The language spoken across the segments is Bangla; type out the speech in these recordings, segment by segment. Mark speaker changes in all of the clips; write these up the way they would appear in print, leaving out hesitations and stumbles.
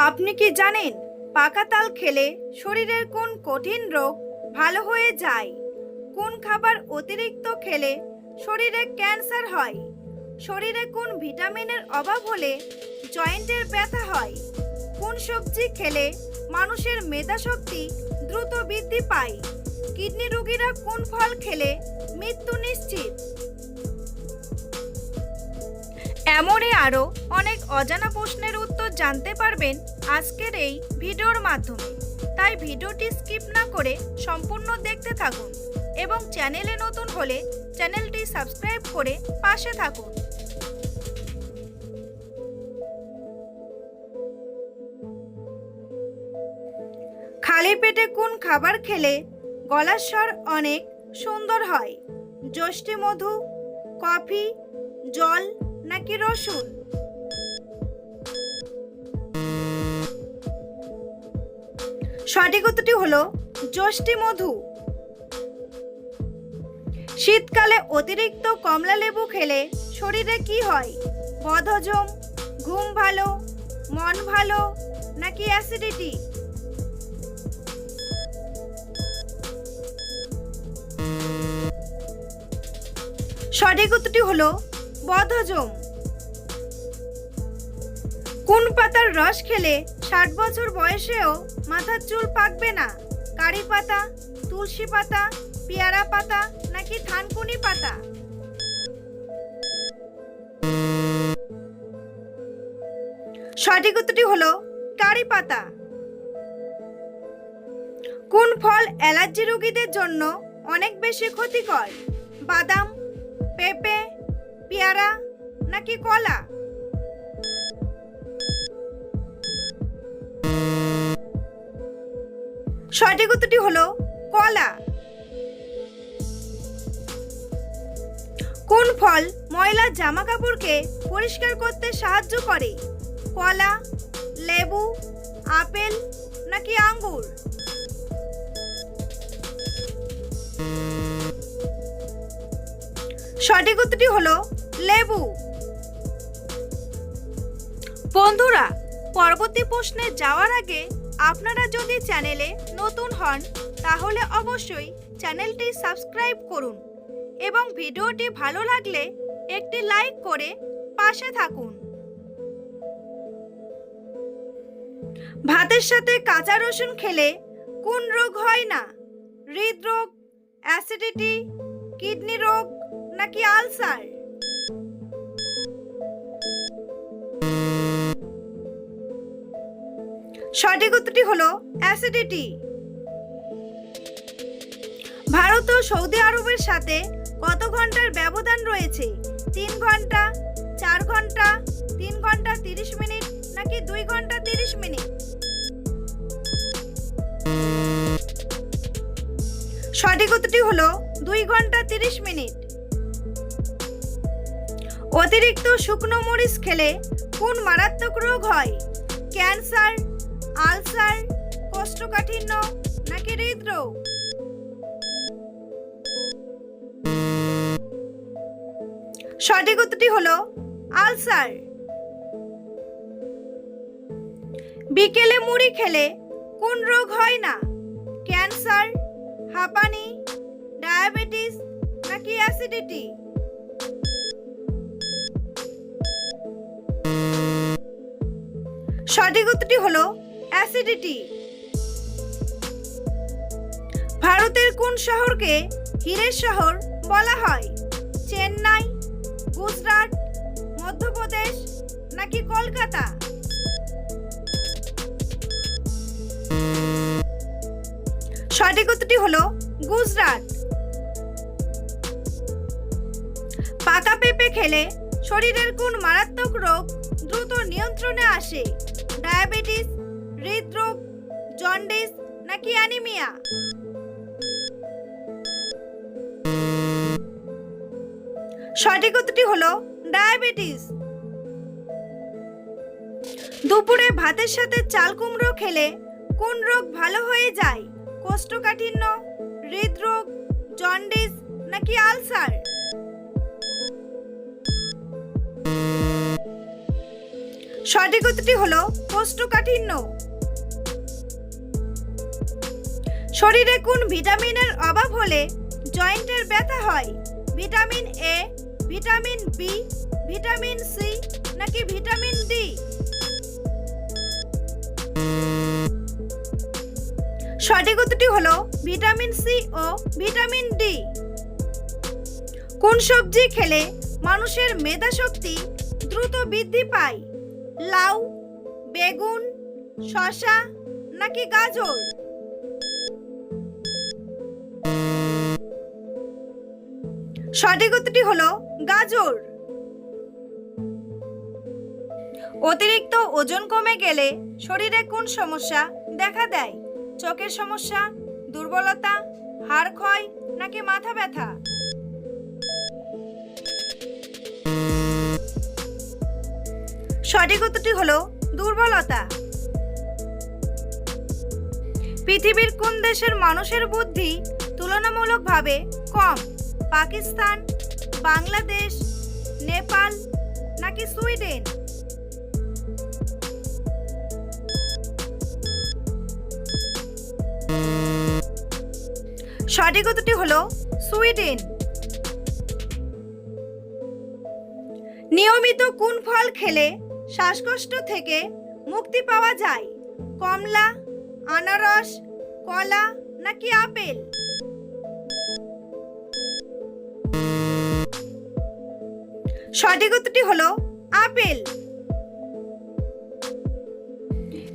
Speaker 1: আপনি কি জানেন পাকা তাল খেলে শরীরের কোন কঠিন রোগ ভালো হয়ে যায়? কোন খাবার অতিরিক্ত খেলে শরীরে ক্যান্সার হয়? শরীরে কোন ভিটামিনের অভাব হলে জয়েন্টের ব্যথা হয়? কোন সবজি খেলে মানুষের মেধাশক্তি দ্রুত বৃদ্ধি পায়? কিডনি রোগীরা কোন ফল খেলে মৃত্যু নিশ্চিত? এমনই আরও অনেক অজানা প্রশ্নের উত্তর জানতে পারবেন আজকের এই ভিডিওর মাধ্যমে। তাই ভিডিওটি স্কিপ না করে সম্পূর্ণ দেখতে থাকুন এবং চ্যানেলে নতুন হলে চ্যানেলটি সাবস্ক্রাইব করে পাশে থাকুন। খালি পেটে কোন খাবার খেলে গলার স্বর অনেক সুন্দর হয়? যষ্টি মধু, কফি, জল নাকি রসুন? সঠিক উত্তরটি হলো যষ্টি মধু। শীতকালে অতিরিক্ত কমলা লেবু খেলে শরীরে কি হয়? বদহজম, ঘুম ভালো, মন ভালো নাকি অ্যাসিডিটি? সঠিক উত্তরটি হলো বদহজম। কোন পাতার রস খেলে 60 বছর বয়সেও মাথার চুল পাকবে না? কারি পাতা, তুলসী পাতা, পেয়ারা পাতা নাকি থানকুনি পাতা? সঠিক উত্তরটি হলো কারি পাতা। কোন ফল অ্যালার্জি রোগীদের জন্য অনেক বেশি ক্ষতিকর? বাদাম, পেঁপে, পেয়ারা নাকি কলা? সঠিক উত্তরটি হলো কলা। কোন ফল ময়লা জামা কাপড়কে পরিষ্কার করতে সাহায্য করে? কলা, লেবু, আপেল নাকি আঙ্গুর? সঠিক উত্তরটি হলো লেবু। বন্ধুরা, পরবর্তী প্রশ্নে যাওয়ার আগে আপনারা যদি চ্যানেলে নতুন হন তাহলে অবশ্যই চ্যানেলটি সাবস্ক্রাইব করুন এবং ভিডিওটি ভালো লাগলে একটি লাইক করে পাশে থাকুন। ভাতের সাথে কাঁচা রসুন খেলে কোন রোগ হয় না? হৃদরোগ, অ্যাসিডিটি, কিডনি রোগ নাকি আলসার? সঠিক উত্তরটি হলো অ্যাসিডিটি। ভারত ও সৌদি আরবের সাথে কত ঘন্টার ব্যবধান রয়েছে? 3 ঘন্টা, 4 ঘন্টা, 3 ঘন্টা 30 মিনিট নাকি 2 ঘন্টা 30 মিনিট? সঠিক উত্তরটি হলো 2 ঘন্টা 30 মিনিট। অতিরিক্ত শুকনো মরিচ খেলে কোন মারাত্মক রোগ হয়? ক্যান্সার, আলসার, কোষ্ঠকাঠিন্য নাকি হৃদরোগ? সঠিক উত্তরটি হলো আলসার। বিকেলে মুড়ি খেলে কোন রোগ হয় না? ক্যান্সার, হাঁপানি, ডায়াবেটিস নাকি অ্যাসিডিটি? সঠিক উত্তরটি হলো অ্যাসিডিটি। ভারতের কোন শহরকে হীরের শহর বলা হয়? চেন্নাই, গুজরাট, মধ্যপ্রদেশ নাকি কলকাতা? সঠিক উত্তরটি হলো গুজরাট। পাকা পেঁপে খেলে শরীরের কোন মারাত্মক রোগ দ্রুত নিয়ন্ত্রণে আসে? ডায়াবেটিস, হৃদরোগ, জন্ডিস নাকি অ্যানিমিয়া? সঠিক উত্তরটি হলো ডায়াবেটিস। দুপুরে ভাতের সাথে চাল কুমড়ো খেলে কোন রোগ ভালো হয়ে যায়? কোষ্ঠকাঠিন্য, হৃদরোগ, জন্ডিস নাকি আলসার? সঠিক উত্তরটি হলো কোষ্ঠকাঠিন্য। শরীরে কোন ভিটামিনের অভাব হলে জয়েন্টের ব্যথা হয়? Vitamin A, vitamin B, vitamin C নাকি ভিটামিন ডি? সঠিক উত্তরটি হলো ভিটামিন সি ও ভিটামিন ডি। কোন সবজি খেলে মানুষের মেধা শক্তি দ্রুত বৃদ্ধি পায়? লাউ, বেগুন, শসা নাকি গাজর? সঠিক উত্তরটি হলো গাজর। অতিরিক্ত ওজন কমে গেলে শরীরে কোন সমস্যা দেখা দেয়? চোখের সমস্যা, দুর্বলতা, হাড় ক্ষয় নাকি মাথা ব্যথা? সঠিক উত্তরটি হলো দুর্বলতা। পৃথিবীর কোন দেশের মানুষের বুদ্ধি তুলনামূলকভাবে কম? পাকিস্তান, বাংলাদেশ, নেপাল নাকি সুইডেন? সঠিক উত্তরটি হলো সুইডেন। নিয়মিত কোন ফল খেলে শ্বাসকষ্ট থেকে মুক্তি পাওয়া যায়? কমলা, আনারস, কলা নাকি আপেল? সঠিক উত্তরটি হলো আপেল।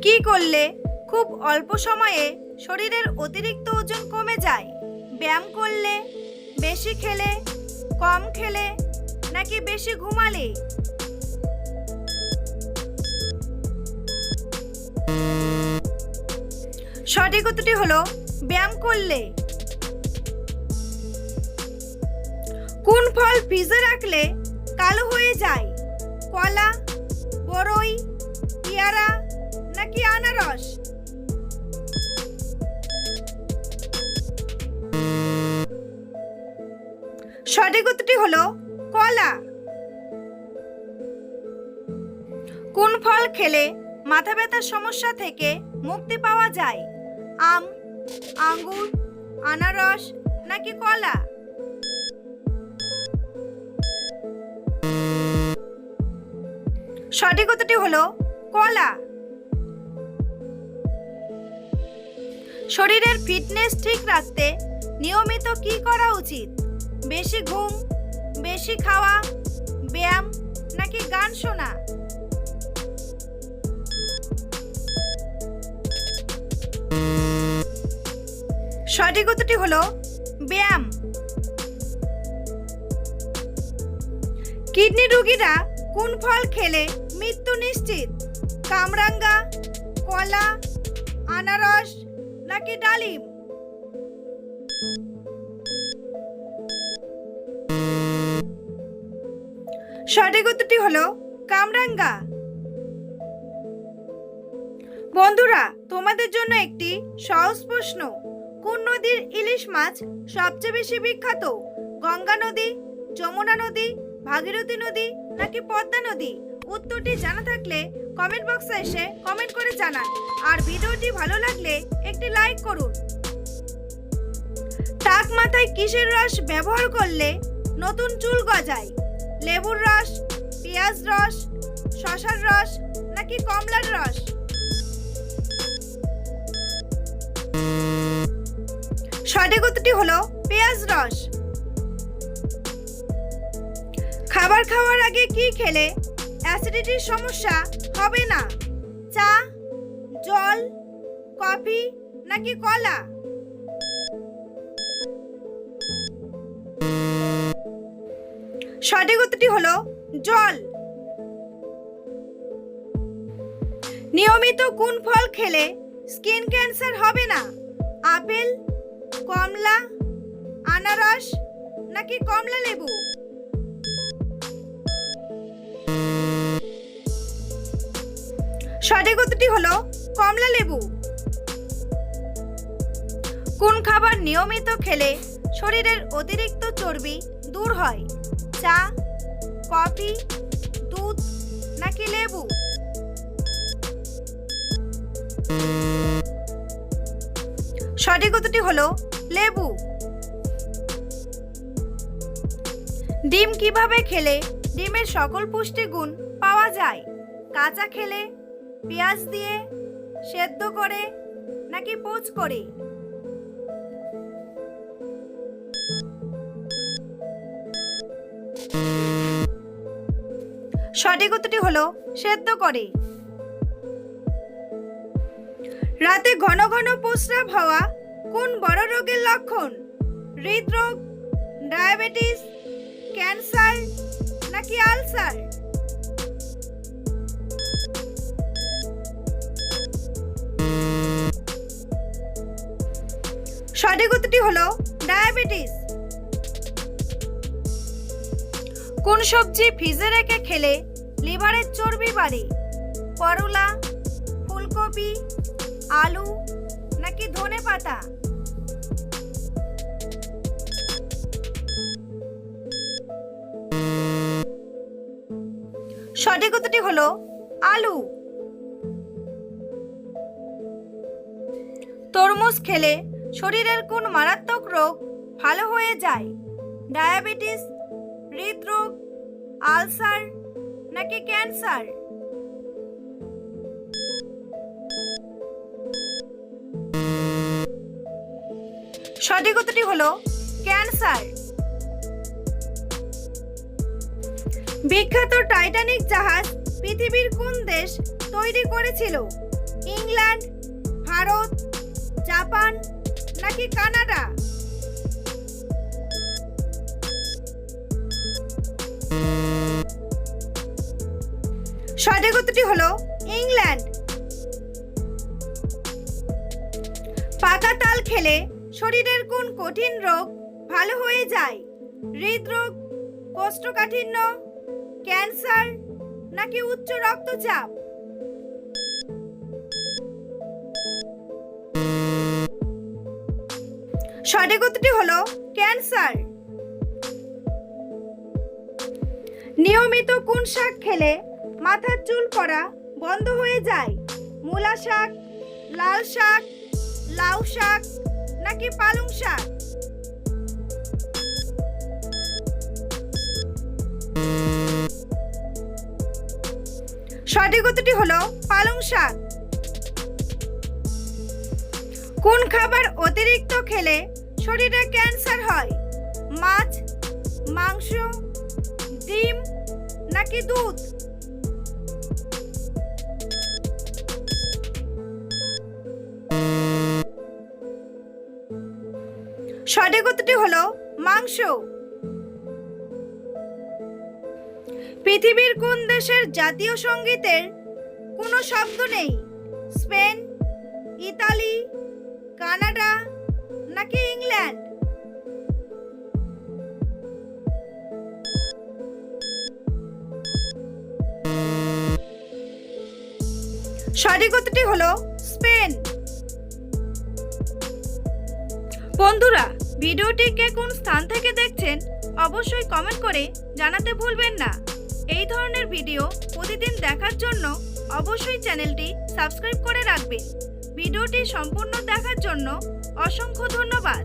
Speaker 1: কি করলে খুব অল্প সময়ে শরীরের অতিরিক্ত ওজন কমে যায়? ব্যায়াম করলে, বেশি খেলে, কম খেলে নাকি বেশি ঘুমালে? সঠিক উত্তরটি হলো ব্যায়াম করলে। কোন ফল ফ্রিজে রাখলে কালো হয়ে যায়? কলা, বরই, পেয়ারা নাকি আনারস? সঠিক উত্তরটি হলো কলা। কোন ফল খেলে মাথা ব্যথার সমস্যা থেকে মুক্তি পাওয়া যায়? আম, আঙ্গুর, আনারস নাকি কলা? সঠিক উত্তরটি হলো কলা। শরীরের ফিটনেস ঠিক রাখতে নিয়মিত কি করা উচিত? বেশি ঘুম, বেশি খাওয়া, ব্যায়াম নাকি গান শোনা? সঠিক উত্তরটি হলো ব্যায়াম। কিডনি রোগীরা কোন ফল খেলে মৃত্যু নিশ্চিত? কামরাঙ্গা, কলা, আনারস নাকি ডালিম? সঠিক উত্তরটি হলো কামরাঙ্গা। বন্ধুরা, তোমাদের জন্য একটি সহজ প্রশ্ন। কোন নদীর ইলিশ মাছ সবচেয়ে বেশি বিখ্যাত? গঙ্গা নদী, যমুনা নদী, ভাগীরথী নদী নাকি পদ্মা নদী? উত্তরটি জানা থাকলে কমেন্ট বক্সে এসে কমেন্ট করে জানান। আর ভিডিওটি ভালো লাগলে একটি লাইক করুন। টাক মাথায় কিসের রস ব্যবহার করলে নতুন চুল গজায়? লেবুর রস, পেঁয়াজ রস, শসার রস নাকি কমলার রস? সঠিক উত্তরটি হলো পেঁয়াজ রস। খাবার খাওয়ার আগে কি খেলে অ্যাসিডিটির সমস্যা হবে না? চা, জল, কফি নাকি কলা? সঠিক উত্তরটি হলো জল। নিয়মিত কোন ফল খেলে স্কিন ক্যান্সার হবে না? আপেল, কমলা, আনারস নাকি কমলা লেবু? সঠিক উত্তরটি হলো কমলা লেবু। কোন খাবার নিয়মিত খেলে শরীরের অতিরিক্ত চর্বি দূর হয়? চা, কফি, দুধ নাকি লেবু? সঠিক উত্তরটি হলো লেবু। ডিম কিভাবে খেলে ডিমের সকল পুষ্টিগুণ পাওয়া যায়? কাঁচা খেলে, পেঁয়াজ দিয়ে, সেদ্ধ করে নাকি পোচ করে? সঠিক উত্তরটি হলো সেদ্ধ করে। রাতে ঘন ঘন প্রস্রাব হওয়া কোন বড় রোগের লক্ষণ? হৃদরোগ, ডায়াবেটিস, ক্যান্সার নাকি আলসার? সঠিক উত্তরটি হলো ডায়াবেটিস। কোন সবজি ফ্রিজে রেখে খেলে লিভারের চর্বি বাড়ে? করলা, ফুলকপি, আলু নাকি ধনেপাতা? সঠিক উত্তরটি হলো আলু। তরমুজ খেলে শরীরের কোন মারাত্মক রোগ ভালো হয়ে যায়? ডায়াবেটিস, হৃদরোগ, আলসার নাকি ক্যান্সার? সঠিক উত্তরটি হলো ক্যান্সার। বিখ্যাত টাইটানিক জাহাজ পৃথিবীর কোন দেশ তৈরি করেছিল? ইংল্যান্ড, ভারত, জাপান নাকি কানাডা? সঠিক উত্তরটি হলো ইংল্যান্ড। পাকা তাল খেলে শরীরের কোন কঠিন রোগ ভালো হয়ে যায়? হৃদরোগ, কোষ্ঠকাঠিন্য, ক্যান্সার নাকি উচ্চ রক্তচাপ? সঠিক উত্তরটি হলো ক্যান্সার। নিয়মিত কোন শাক খেলে মাথার চুল পড়া বন্ধ হয়ে যায়? মূলা শাক, লাল শাক, লাউ শাক নাকি পালং শাক? সঠিক উত্তরটি হলো পালং শাক। কোন খাবার অতিরিক্ত খেলে শরীরে ক্যান্সার হয়? মাছ, মাংস, ডিম নাকি দুধ? সঠিক উত্তরটি হলো মাংস। পৃথিবীর কোন দেশের জাতীয় সঙ্গীতের কোনো শব্দ নেই? স্পেন, ইতালি, কানাডা নাকি ইংল্যান্ড? সঠিক উত্তরটি হলো স্পেন। বন্ধুরা, ভিডিওটি কে কোন স্থান থেকে দেখছেন অবশ্যই কমেন্ট করে জানাতে ভুলবেন না। এই ধরনের ভিডিও প্রতিদিন দেখার জন্য অবশ্যই চ্যানেলটি সাবস্ক্রাইব করে রাখবেন। ভিডিওটি সম্পূর্ণ দেখার জন্য অসংখ্য ধন্যবাদ।